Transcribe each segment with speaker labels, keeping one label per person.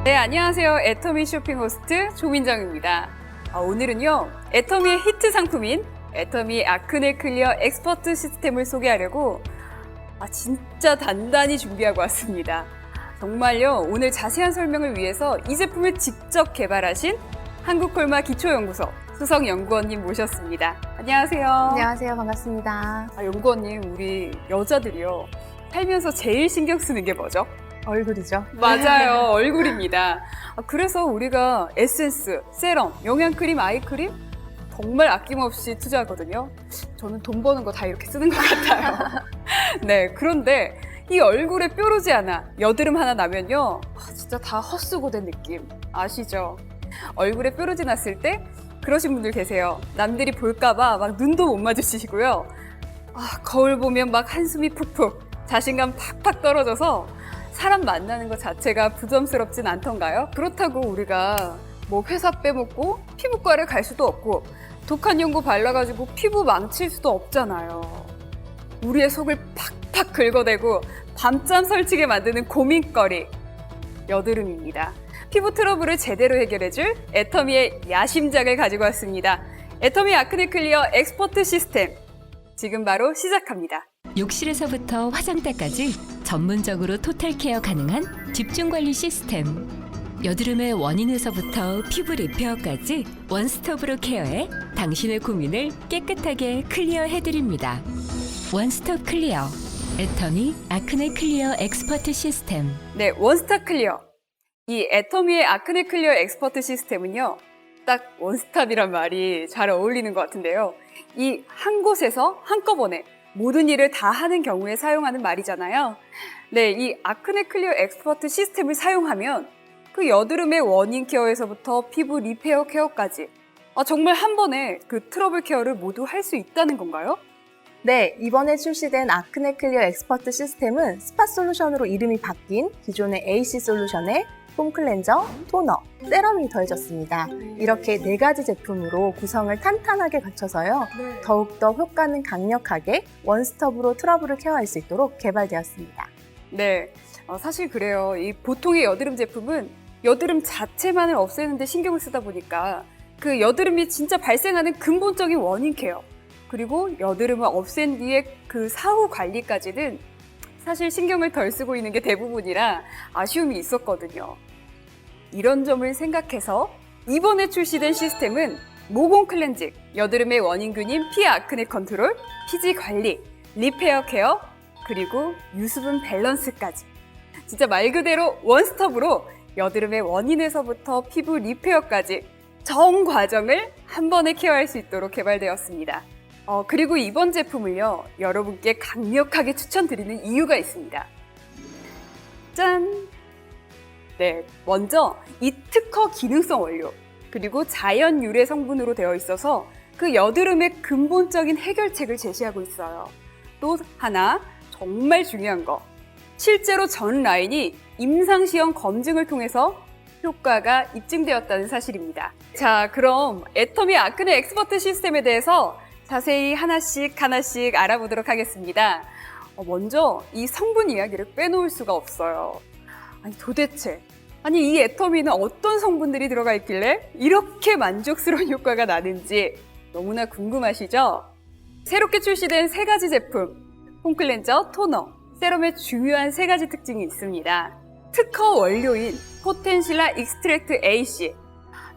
Speaker 1: 네, 안녕하세요. 애터미 쇼핑 호스트 조민정입니다. 오늘은요, 애터미의 히트 상품인 애터미 아크네 클리어 엑스퍼트 시스템을 소개하려고 진짜 단단히 준비하고 왔습니다. 정말요, 오늘 자세한 설명을 위해서 이 제품을 직접 개발하신 한국콜마 기초연구소 수성연구원님 모셨습니다. 안녕하세요.
Speaker 2: 안녕하세요. 반갑습니다.
Speaker 1: 연구원님, 우리 여자들이요, 살면서 제일 신경 쓰는 게 뭐죠?
Speaker 2: 얼굴이죠.
Speaker 1: 맞아요. 얼굴입니다. 그래서 우리가 에센스, 세럼, 영양크림, 아이크림 정말 아낌없이 투자하거든요. 저는 돈 버는 거 다 이렇게 쓰는 것 같아요. 네, 그런데 이 얼굴에 뾰루지 하나, 여드름 하나 나면요, 진짜 다 헛수고 된 느낌 아시죠? 얼굴에 뾰루지 났을 때 그러신 분들 계세요. 남들이 볼까봐 막 눈도 못 마주치시고요. 거울 보면 막 한숨이 푹푹, 자신감 팍팍 떨어져서 사람 만나는 것 자체가 부담스럽진 않던가요? 그렇다고 우리가 뭐 회사 빼먹고 피부과를 갈 수도 없고 독한 연고 발라가지고 피부 망칠 수도 없잖아요. 우리의 속을 팍팍 긁어대고 밤잠 설치게 만드는 고민거리, 여드름입니다. 피부 트러블을 제대로 해결해줄 애터미의 야심작을 가지고 왔습니다. 애터미 아크네 클리어 엑스퍼트 시스템, 지금 바로 시작합니다.
Speaker 3: 욕실에서부터 화장대까지 전문적으로 토탈케어 가능한 집중관리 시스템. 여드름의 원인에서부터 피부 리페어까지 원스톱으로 케어해 당신의 고민을 깨끗하게 클리어해드립니다. 원스톱 클리어, 애터미 아크네 클리어 엑스퍼트 시스템.
Speaker 1: 네, 원스톱 클리어. 이 애터미의 아크네 클리어 엑스퍼트 시스템은요, 딱 원스톱이란 말이 잘 어울리는 것 같은데요. 이 한 곳에서 한꺼번에 모든 일을 다 하는 경우에 사용하는 말이잖아요. 네, 이 아크네 클리어 엑스퍼트 시스템을 사용하면 그 여드름의 원인 케어에서부터 피부 리페어 케어까지 정말 한 번에 그 트러블 케어를 모두 할 수 있다는 건가요?
Speaker 2: 네, 이번에 출시된 아크네 클리어 엑스퍼트 시스템은 스팟 솔루션으로 이름이 바뀐 기존의 AC 솔루션에 폼 클렌저, 토너, 세럼이 더해졌습니다. 이렇게 4가지 제품으로 구성을 탄탄하게 갖춰서요. 더욱더 효과는 강력하게 원스톱으로 트러블을 케어할 수 있도록 개발되었습니다.
Speaker 1: 네, 사실 그래요. 이 보통의 여드름 제품은 여드름 자체만을 없애는 데 신경을 쓰다 보니까 그 여드름이 진짜 발생하는 근본적인 원인 케어, 그리고 여드름을 없앤 뒤에 그 사후 관리까지는 사실 신경을 덜 쓰고 있는 게 대부분이라 아쉬움이 있었거든요. 이런 점을 생각해서 이번에 출시된 시스템은 모공 클렌징, 여드름의 원인균인 피 아크네 컨트롤, 피지 관리, 리페어 케어, 그리고 유수분 밸런스까지 진짜 말 그대로 원스톱으로 여드름의 원인에서부터 피부 리페어까지 전 과정을 한 번에 케어할 수 있도록 개발되었습니다. 그리고 이번 제품을요, 여러분께 강력하게 추천드리는 이유가 있습니다. 짠! 네, 먼저 이 특허 기능성 원료, 그리고 자연 유래 성분으로 되어 있어서 그 여드름의 근본적인 해결책을 제시하고 있어요. 또 하나 정말 중요한 거, 실제로 전 라인이 임상시험 검증을 통해서 효과가 입증되었다는 사실입니다. 자, 그럼 애터미 아크네 엑스퍼트 시스템에 대해서 자세히 하나씩 알아보도록 하겠습니다. 먼저 이 성분 이야기를 빼놓을 수가 없어요. 도대체 이 애터미는 어떤 성분들이 들어가 있길래 이렇게 만족스러운 효과가 나는지 너무나 궁금하시죠? 새롭게 출시된 3가지 제품, 폼 클렌저, 토너, 세럼의 중요한 3가지 특징이 있습니다. 특허 원료인 포텐실라 익스트랙트 AC,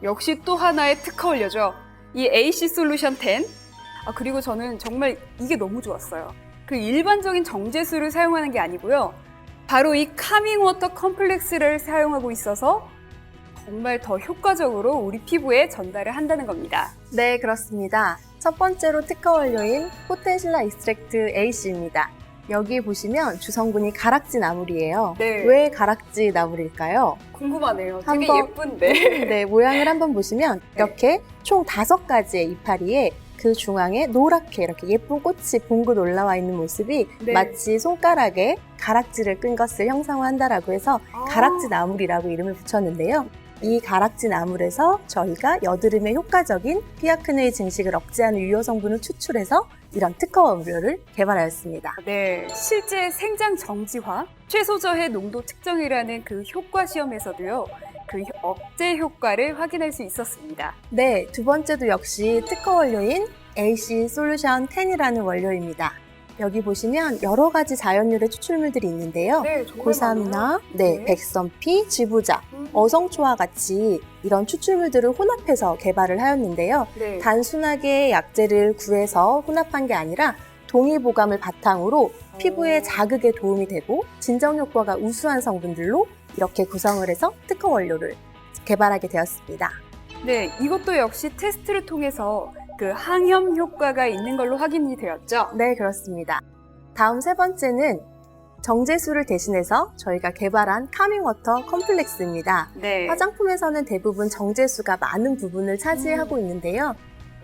Speaker 1: 역시 또 하나의 특허 원료죠. 이 AC 솔루션 10, 그리고 저는 정말 이게 너무 좋았어요. 그 일반적인 정제수를 사용하는 게 아니고요, 바로 이 카밍 워터 컴플렉스를 사용하고 있어서 정말 더 효과적으로 우리 피부에 전달을 한다는 겁니다.
Speaker 2: 네, 그렇습니다. 첫 번째로 특허 원료인 포텐실라 익스트랙트 AC입니다. 여기 보시면 주성분이 가락지 나물이에요.
Speaker 1: 네.
Speaker 2: 왜 가락지 나물일까요?
Speaker 1: 궁금하네요. 되게
Speaker 2: 한번,
Speaker 1: 예쁜데.
Speaker 2: 네, 모양을 한번 보시면 이렇게 총 5가지의 이파리에 그 중앙에 노랗게 이렇게 예쁜 꽃이 봉긋 올라와 있는 모습이
Speaker 1: 네.
Speaker 2: 마치 손가락에 가락지를 끈 것을 형상화한다라고 해서 가락지 나물이라고 이름을 붙였는데요. 이 가락지 나물에서 저희가 여드름에 효과적인 피아크네 증식을 억제하는 유효 성분을 추출해서 이런 특허 원료를 개발하였습니다.
Speaker 1: 네, 실제 생장 정지화, 최소 저해 농도 측정이라는 그 효과 시험에서도요, 그 억제 효과를 확인할 수 있었습니다.
Speaker 2: 네, 두 번째도 역시 특허 원료인 AC 솔루션 10이라는 원료입니다. 여기 보시면 여러 가지 자연유래 추출물들이 있는데요.
Speaker 1: 네, 정말
Speaker 2: 고삼이나
Speaker 1: 많아요.
Speaker 2: 네,
Speaker 1: 네.
Speaker 2: 백선피, 지부자, 어성초와 같이 이런 추출물들을 혼합해서 개발을 하였는데요.
Speaker 1: 네.
Speaker 2: 단순하게 약재를 구해서 혼합한 게 아니라 동의보감을 바탕으로 피부의 자극에 도움이 되고 진정 효과가 우수한 성분들로 이렇게 구성을 해서 특허 원료를 개발하게 되었습니다.
Speaker 1: 네, 이것도 역시 테스트를 통해서 그 항염 효과가 있는 걸로 확인이 되었죠.
Speaker 2: 네, 그렇습니다. 다음 세 번째는 정제수를 대신해서 저희가 개발한 카밍워터 컴플렉스입니다.
Speaker 1: 네.
Speaker 2: 화장품에서는 대부분 정제수가 많은 부분을 차지하고 있는데요.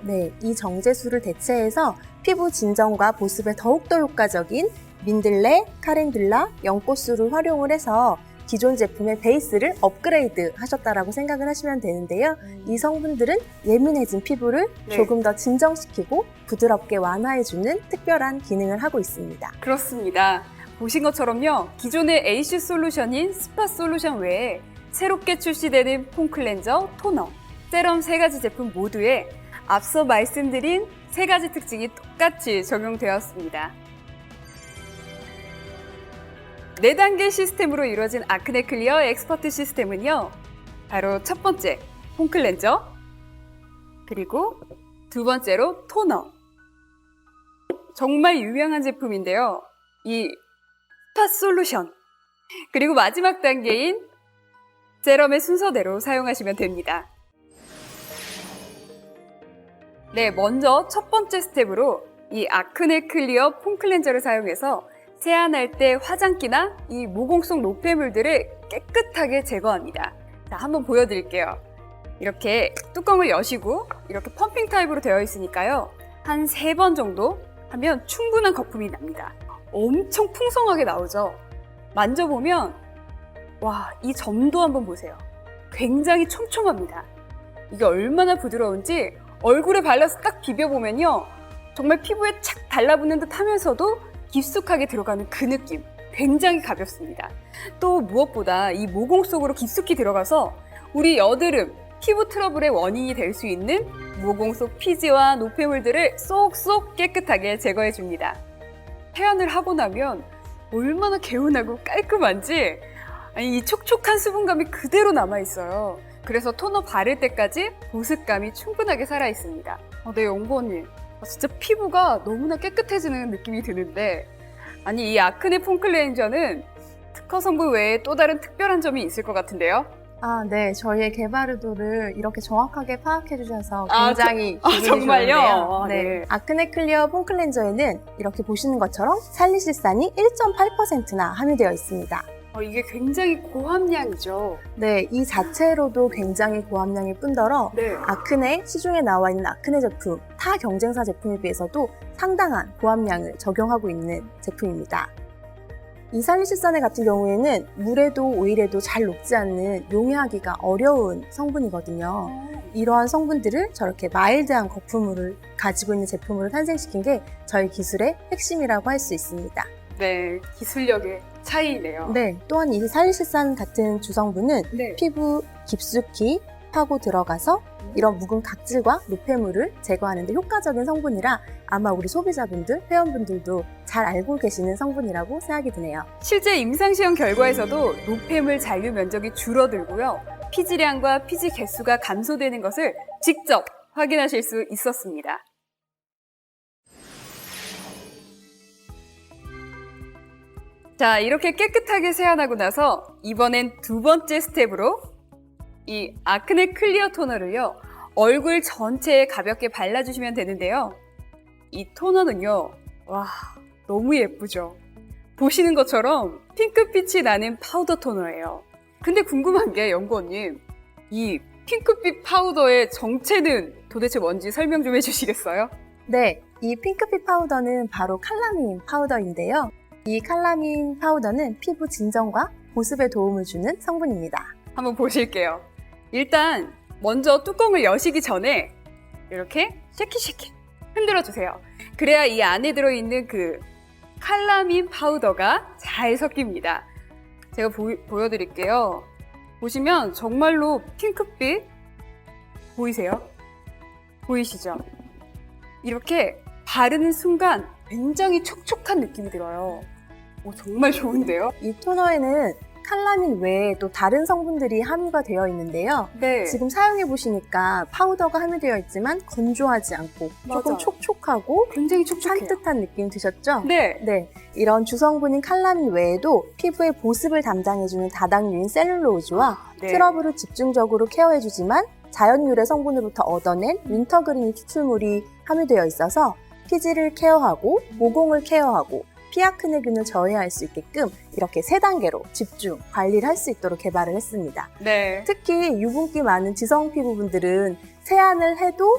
Speaker 2: 네, 이 정제수를 대체해서 피부 진정과 보습에 더욱더 효과적인 민들레, 카렌듈라, 연꽃수를 활용을 해서 기존 제품의 베이스를 업그레이드 하셨다라고 생각을 하시면 되는데요. 이 성분들은 예민해진 피부를
Speaker 1: 네.
Speaker 2: 조금 더 진정시키고 부드럽게 완화해주는 특별한 기능을 하고 있습니다.
Speaker 1: 그렇습니다. 보신 것처럼요, 기존의 AC 솔루션인 스파 솔루션 외에 새롭게 출시되는 폼 클렌저, 토너, 세럼 세 가지 제품 모두에 앞서 말씀드린 세 가지 특징이 똑같이 적용되었습니다. 4단계 시스템으로 이루어진 아크네 클리어 엑스퍼트 시스템은요, 바로 첫 번째, 폼 클렌저, 그리고 두 번째로 토너. 정말 유명한 제품인데요. 이 스파 솔루션, 그리고 마지막 단계인 세럼의 순서대로 사용하시면 됩니다. 네, 먼저 첫 번째 스텝으로 이 아크네 클리어 폼 클렌저를 사용해서 세안할 때 화장기나 이 모공 속 노폐물들을 깨끗하게 제거합니다. 자, 한번 보여드릴게요. 이렇게 뚜껑을 여시고 이렇게 펌핑 타입으로 되어 있으니까요. 한 3번 정도 하면 충분한 거품이 납니다. 엄청 풍성하게 나오죠. 만져보면 와, 이 점도 한번 보세요. 굉장히 촘촘합니다. 이게 얼마나 부드러운지 얼굴에 발라서 딱 비벼보면요, 정말 피부에 착 달라붙는 듯 하면서도 깊숙하게 들어가는 그 느낌, 굉장히 가볍습니다. 또 무엇보다 이 모공 속으로 깊숙이 들어가서 우리 여드름, 피부 트러블의 원인이 될 수 있는 모공 속 피지와 노폐물들을 쏙쏙 깨끗하게 제거해 줍니다. 세안을 하고 나면 얼마나 개운하고 깔끔한지, 아니, 이 촉촉한 수분감이 그대로 남아있어요. 그래서 토너 바를 때까지 보습감이 충분하게 살아있습니다. 네, 연구원님, 진짜 피부가 너무나 깨끗해지는 느낌이 드는데, 아니, 이 아크네 폼 클렌저는 특허 성분 외에 또 다른 특별한 점이 있을 것 같은데요?
Speaker 2: 아, 네. 저희의 개발 의도를 이렇게 정확하게 파악해 주셔서
Speaker 1: 아,
Speaker 2: 굉장히 기분이
Speaker 1: 정말요?
Speaker 2: 좋은데요.
Speaker 1: 아,
Speaker 2: 네.
Speaker 1: 네.
Speaker 2: 아크네 클리어 폼 클렌저에는 이렇게 보시는 것처럼 살리실산이 1.8%나 함유되어 있습니다.
Speaker 1: 이게 굉장히 고함량이죠.
Speaker 2: 네, 이 자체로도 굉장히 고함량일 뿐더러
Speaker 1: 네.
Speaker 2: 아크네, 시중에 나와 있는 아크네 제품, 타 경쟁사 제품에 비해서도 상당한 고함량을 적용하고 있는 제품입니다. 이 살리실산에 같은 경우에는 물에도 오일에도 잘 녹지 않는 용해하기가 어려운 성분이거든요. 이러한 성분들을 저렇게 마일드한 거품물을 가지고 있는 제품으로 탄생시킨 게 저희 기술의 핵심이라고 할 수 있습니다.
Speaker 1: 네, 기술력의 차이네요.
Speaker 2: 네, 또한 이 살리실산 같은 주성분은
Speaker 1: 네.
Speaker 2: 피부 깊숙이 파고 들어가서 이런 묵은 각질과 노폐물을 제거하는 데 효과적인 성분이라 아마 우리 소비자분들, 회원분들도 잘 알고 계시는 성분이라고 생각이 드네요.
Speaker 1: 실제 임상시험 결과에서도 노폐물 잔류 면적이 줄어들고요. 피지량과 피지 개수가 감소되는 것을 직접 확인하실 수 있었습니다. 자, 이렇게 깨끗하게 세안하고 나서 이번엔 두 번째 스텝으로 이 아크네 클리어 토너를요, 얼굴 전체에 가볍게 발라주시면 되는데요. 이 토너는요, 와, 너무 예쁘죠? 보시는 것처럼 핑크빛이 나는 파우더 토너예요. 근데 궁금한 게, 연구원님, 이 핑크빛 파우더의 정체는 도대체 뭔지 설명 좀 해주시겠어요?
Speaker 2: 네, 이 핑크빛 파우더는 바로 칼라민 파우더인데요. 이 칼라민 파우더는 피부 진정과 보습에 도움을 주는 성분입니다.
Speaker 1: 한번 보실게요. 일단 먼저 뚜껑을 여시기 전에 이렇게 쉐킷쉐킷 흔들어주세요. 그래야 이 안에 들어있는 그 칼라민 파우더가 잘 섞입니다. 제가 보여드릴게요. 보시면 정말로 핑크빛 보이세요? 보이시죠? 이렇게 바르는 순간 굉장히 촉촉한 느낌이 들어요. 정말 좋은데요?
Speaker 2: 이 토너에는 칼라민 외에 또 다른 성분들이 함유가 되어 있는데요.
Speaker 1: 네.
Speaker 2: 지금 사용해 보시니까 파우더가 함유되어 있지만 건조하지 않고 조금
Speaker 1: 맞아.
Speaker 2: 촉촉하고
Speaker 1: 굉장히 촉촉해요.
Speaker 2: 산뜻한 느낌 드셨죠?
Speaker 1: 네.
Speaker 2: 네, 이런 주성분인 칼라민 외에도 피부의 보습을 담당해주는 다당류인 셀룰로즈와
Speaker 1: 네.
Speaker 2: 트러블을 집중적으로 케어해주지만 자연유래 성분으로부터 얻어낸 윈터그린 추출물이 함유되어 있어서 피지를 케어하고 모공을 케어하고 피아크네균을 저해할 수 있게끔 이렇게 3단계로 집중, 관리를 할 수 있도록 개발을 했습니다.
Speaker 1: 네.
Speaker 2: 특히 유분기 많은 지성 피부분들은 세안을 해도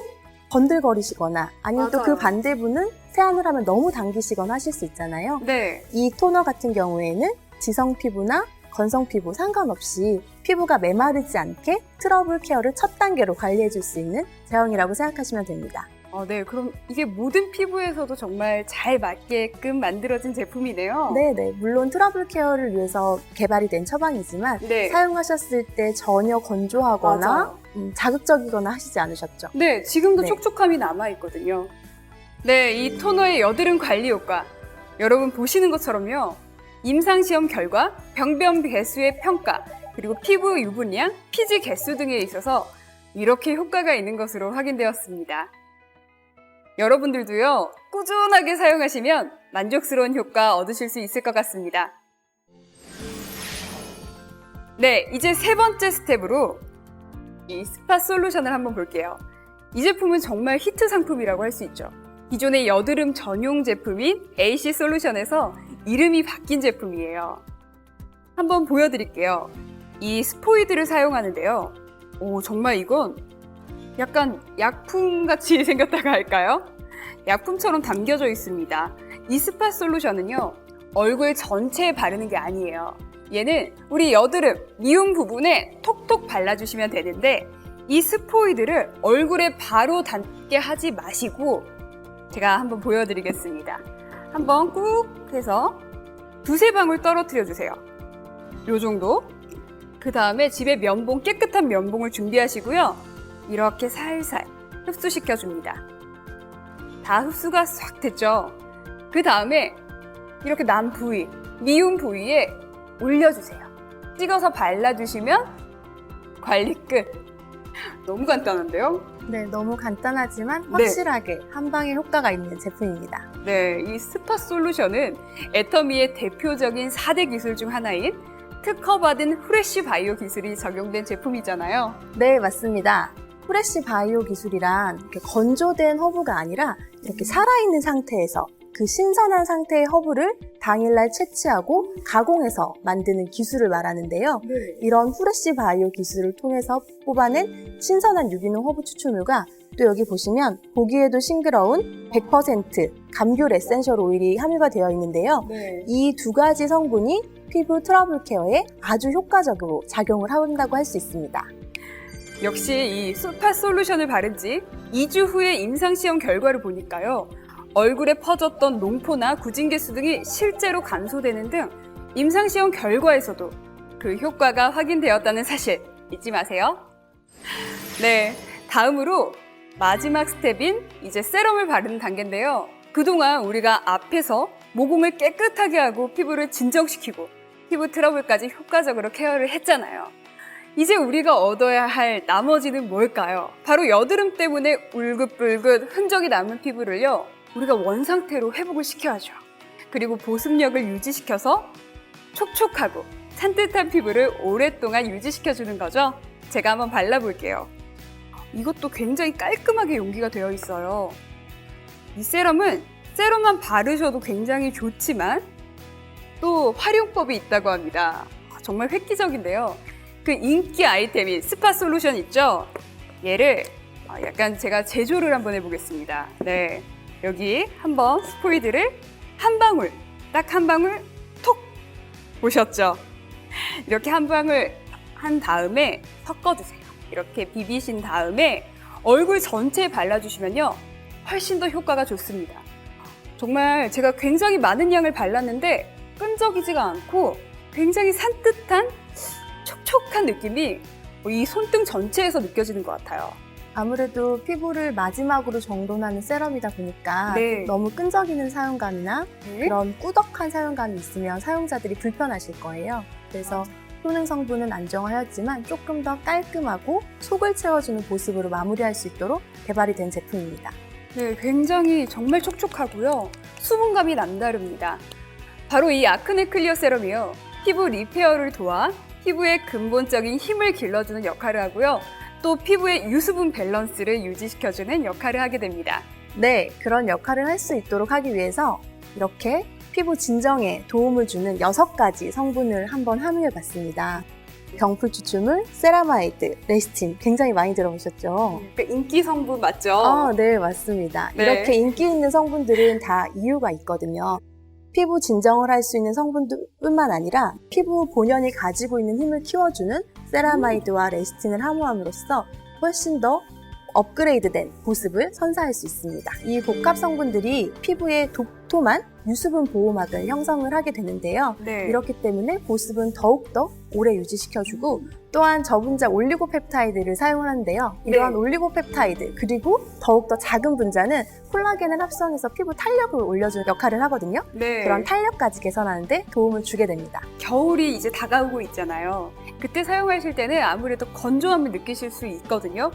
Speaker 2: 번들거리시거나 아니면 또 그
Speaker 1: 맞아요.
Speaker 2: 반대분은 세안을 하면 너무 당기시거나 하실 수 있잖아요.
Speaker 1: 네.
Speaker 2: 이 토너 같은 경우에는 지성 피부나 건성 피부 상관없이 피부가 메마르지 않게 트러블 케어를 첫 단계로 관리해 줄 수 있는 제형이라고 생각하시면 됩니다.
Speaker 1: 네. 그럼 이게 모든 피부에서도 정말 잘 맞게끔 만들어진 제품이네요.
Speaker 2: 네네. 물론 트러블 케어를 위해서 개발이 된 처방이지만
Speaker 1: 네.
Speaker 2: 사용하셨을 때 전혀 건조하거나
Speaker 1: 맞아요.
Speaker 2: 자극적이거나 하시지 않으셨죠?
Speaker 1: 네, 지금도
Speaker 2: 네.
Speaker 1: 촉촉함이 남아있거든요. 네, 이 토너의 여드름 관리 효과. 여러분 보시는 것처럼요. 임상시험 결과, 병변 개수의 평가, 그리고 피부 유분량, 피지 개수 등에 있어서 이렇게 효과가 있는 것으로 확인되었습니다. 여러분들도요, 꾸준하게 사용하시면 만족스러운 효과 얻으실 수 있을 것 같습니다. 네, 이제 3번째 스텝으로 이 스파 솔루션을 한번 볼게요. 이 제품은 정말 히트 상품이라고 할 수 있죠. 기존의 여드름 전용 제품인 AC 솔루션에서 이름이 바뀐 제품이에요. 한번 보여드릴게요. 이 스포이드를 사용하는데요. 정말 이건 약간 약품같이 생겼다고 할까요? 약품처럼 담겨져 있습니다. 이 스파 솔루션은요, 얼굴 전체에 바르는 게 아니에요. 얘는 우리 여드름, 미움 부분에 톡톡 발라주시면 되는데 이 스포이드를 얼굴에 바로 닿게 하지 마시고 제가 한번 보여드리겠습니다. 한번 꾹 해서 2-3방울 떨어뜨려 주세요. 요 정도. 그 다음에 집에 면봉, 깨끗한 면봉을 준비하시고요. 이렇게 살살 흡수시켜 줍니다. 다 흡수가 싹 됐죠? 그 다음에 이렇게 난 부위, 미움 부위에 올려주세요. 찍어서 발라주시면 관리 끝. 너무 간단한데요?
Speaker 2: 네, 너무 간단하지만
Speaker 1: 네.
Speaker 2: 확실하게 한 방에 효과가 있는 제품입니다.
Speaker 1: 네, 이 스파 솔루션은 애터미의 대표적인 4대 기술 중 하나인 특허받은 후레쉬 바이오 기술이 적용된 제품이잖아요.
Speaker 2: 네, 맞습니다. 프레쉬 바이오 기술이란 이렇게 건조된 허브가 아니라 이렇게 살아있는 상태에서 그 신선한 상태의 허브를 당일날 채취하고 가공해서 만드는 기술을 말하는데요.
Speaker 1: 네.
Speaker 2: 이런 프레쉬 바이오 기술을 통해서 뽑아낸 신선한 유기농 허브 추출물과 또 여기 보시면 보기에도 싱그러운 100% 감귤 에센셜 오일이 함유가 되어 있는데요.
Speaker 1: 네.
Speaker 2: 이 2가지 성분이 피부 트러블 케어에 아주 효과적으로 작용을 한다고 할 수 있습니다.
Speaker 1: 역시 이 스파 솔루션을 바른 지 2주 후에 임상시험 결과를 보니까요. 얼굴에 퍼졌던 농포나 구진개수 등이 실제로 감소되는 등 임상시험 결과에서도 그 효과가 확인되었다는 사실 잊지 마세요. 네, 다음으로 마지막 스텝인 이제 세럼을 바르는 단계인데요. 그동안 우리가 앞에서 모공을 깨끗하게 하고 피부를 진정시키고 피부 트러블까지 효과적으로 케어를 했잖아요. 이제 우리가 얻어야 할 나머지는 뭘까요? 바로 여드름 때문에 울긋불긋 흔적이 남은 피부를요, 우리가 원상태로 회복을 시켜야죠. 그리고 보습력을 유지시켜서 촉촉하고 산뜻한 피부를 오랫동안 유지시켜주는 거죠. 제가 한번 발라볼게요. 이것도 굉장히 깔끔하게 용기가 되어 있어요. 이 세럼은 세럼만 바르셔도 굉장히 좋지만 또 활용법이 있다고 합니다. 정말 획기적인데요. 그 인기 아이템인 스파 솔루션 있죠? 얘를 약간 제가 제조를 한번 해보겠습니다. 네, 여기 한번 스포이드를 한 방울, 딱 한 방울 톡 보셨죠? 이렇게 한 방울 한 다음에 섞어주세요. 이렇게 비비신 다음에 얼굴 전체에 발라주시면요, 훨씬 더 효과가 좋습니다. 정말 제가 굉장히 많은 양을 발랐는데 끈적이지가 않고 굉장히 산뜻한 촉촉한 느낌이 이 손등 전체에서 느껴지는 것 같아요.
Speaker 2: 아무래도 피부를 마지막으로 정돈하는 세럼이다 보니까
Speaker 1: 네.
Speaker 2: 너무 끈적이는 사용감이나 그런 꾸덕한 사용감이 있으면 사용자들이 불편하실 거예요. 그래서 효능 성분은 안정화였지만 조금 더 깔끔하고 속을 채워주는 보습으로 마무리할 수 있도록 개발이 된 제품입니다.
Speaker 1: 네, 굉장히 정말 촉촉하고요. 수분감이 남다릅니다. 바로 이 아크네 클리어 세럼이요. 피부 리페어를 도와 피부의 근본적인 힘을 길러주는 역할을 하고요. 또 피부의 유수분 밸런스를 유지시켜주는 역할을 하게 됩니다.
Speaker 2: 네, 그런 역할을 할 수 있도록 하기 위해서 이렇게 피부 진정에 도움을 주는 6가지 성분을 한번 함유해 봤습니다. 경풀 추출물, 세라마이드, 레시틴 굉장히 많이 들어보셨죠?
Speaker 1: 그러니까 인기 성분 맞죠?
Speaker 2: 네, 맞습니다.
Speaker 1: 네.
Speaker 2: 이렇게 인기 있는 성분들은 다 이유가 있거든요. 피부 진정을 할 수 있는 성분뿐만 아니라 피부 본연이 가지고 있는 힘을 키워주는 세라마이드와 레시틴을 함유함으로써 훨씬 더 업그레이드된 보습을 선사할 수 있습니다. 이 복합 성분들이 피부에 독토만 유수분 보호막을 형성을 하게 되는데요.
Speaker 1: 네.
Speaker 2: 이렇기 때문에 보습은 더욱더 오래 유지시켜주고 또한 저분자 올리고펩타이드를 사용하는데요. 이러한
Speaker 1: 네.
Speaker 2: 올리고펩타이드 그리고 더욱더 작은 분자는 콜라겐을 합성해서 피부 탄력을 올려주는 역할을 하거든요.
Speaker 1: 네.
Speaker 2: 그런 탄력까지 개선하는 데 도움을 주게 됩니다.
Speaker 1: 겨울이 이제 다가오고 있잖아요. 그때 사용하실 때는 아무래도 건조함을 느끼실 수 있거든요.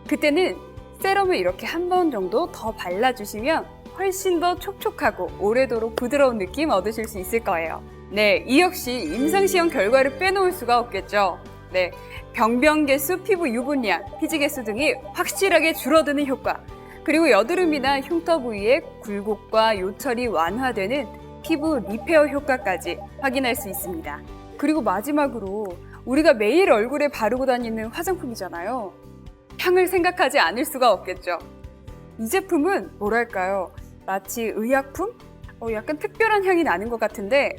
Speaker 1: 그때는 세럼을 이렇게 한 번 정도 더 발라주시면 훨씬 더 촉촉하고 오래도록 부드러운 느낌 얻으실 수 있을 거예요. 네, 이 역시 임상시험 결과를 빼놓을 수가 없겠죠. 네, 병변개수, 피부 유분량, 피지개수 등이 확실하게 줄어드는 효과, 그리고 여드름이나 흉터 부위의 굴곡과 요철이 완화되는 피부 리페어 효과까지 확인할 수 있습니다. 그리고 마지막으로 우리가 매일 얼굴에 바르고 다니는 화장품이잖아요. 향을 생각하지 않을 수가 없겠죠. 이 제품은 뭐랄까요? 마치 의약품? 약간 특별한 향이 나는 것 같은데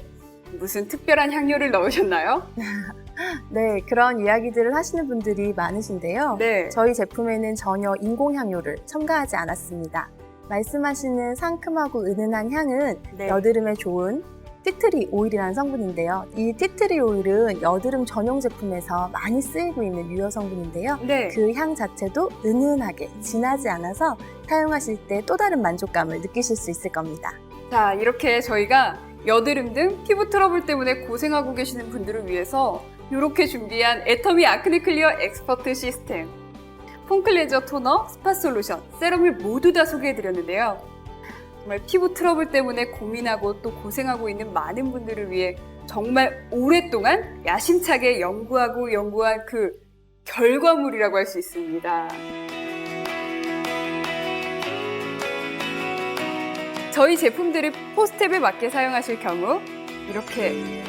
Speaker 1: 무슨 특별한 향료를 넣으셨나요?
Speaker 2: 네, 그런 이야기들을 하시는 분들이 많으신데요.
Speaker 1: 네.
Speaker 2: 저희 제품에는 전혀 인공향료를 첨가하지 않았습니다. 말씀하시는 상큼하고 은은한 향은
Speaker 1: 네.
Speaker 2: 여드름에 좋은 티트리 오일이라는 성분인데요. 이 티트리 오일은 여드름 전용 제품에서 많이 쓰이고 있는 유효 성분인데요.
Speaker 1: 네.
Speaker 2: 그 향 자체도 은은하게 진하지 않아서 사용하실 때 또 다른 만족감을 느끼실 수 있을 겁니다.
Speaker 1: 자, 이렇게 저희가 여드름 등 피부 트러블 때문에 고생하고 계시는 분들을 위해서 이렇게 준비한 애터미 아크네 클리어 엑스퍼트 시스템, 폼 클렌저 토너, 스파 솔루션, 세럼을 모두 다 소개해드렸는데요. 정말 피부 트러블 때문에 고민하고 또 고생하고 있는 많은 분들을 위해 정말 오랫동안 야심차게 연구한 그 결과물이라고 할 수 있습니다. 저희 제품들을 포스텝에 맞게 사용하실 경우 이렇게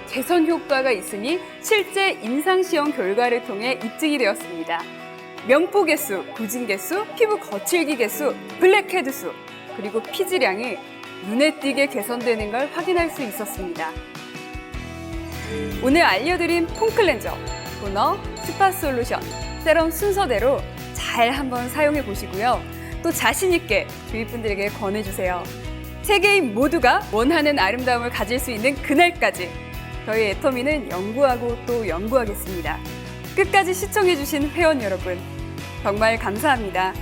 Speaker 1: 개선 효과가 있으니 실제 임상시험 결과를 통해 입증이 되었습니다. 면포 개수, 구진 개수, 피부 거칠기 개수, 블랙헤드 수, 그리고 피지량이 눈에 띄게 개선되는 걸 확인할 수 있었습니다. 오늘 알려드린 폼 클렌저, 토너, 스파 솔루션, 세럼 순서대로 잘 한번 사용해 보시고요. 또 자신 있게 주위 분들에게 권해주세요. 세계인 모두가 원하는 아름다움을 가질 수 있는 그날까지 저희 애터미는 연구하고 또 연구하겠습니다. 끝까지 시청해주신 회원 여러분 정말 감사합니다.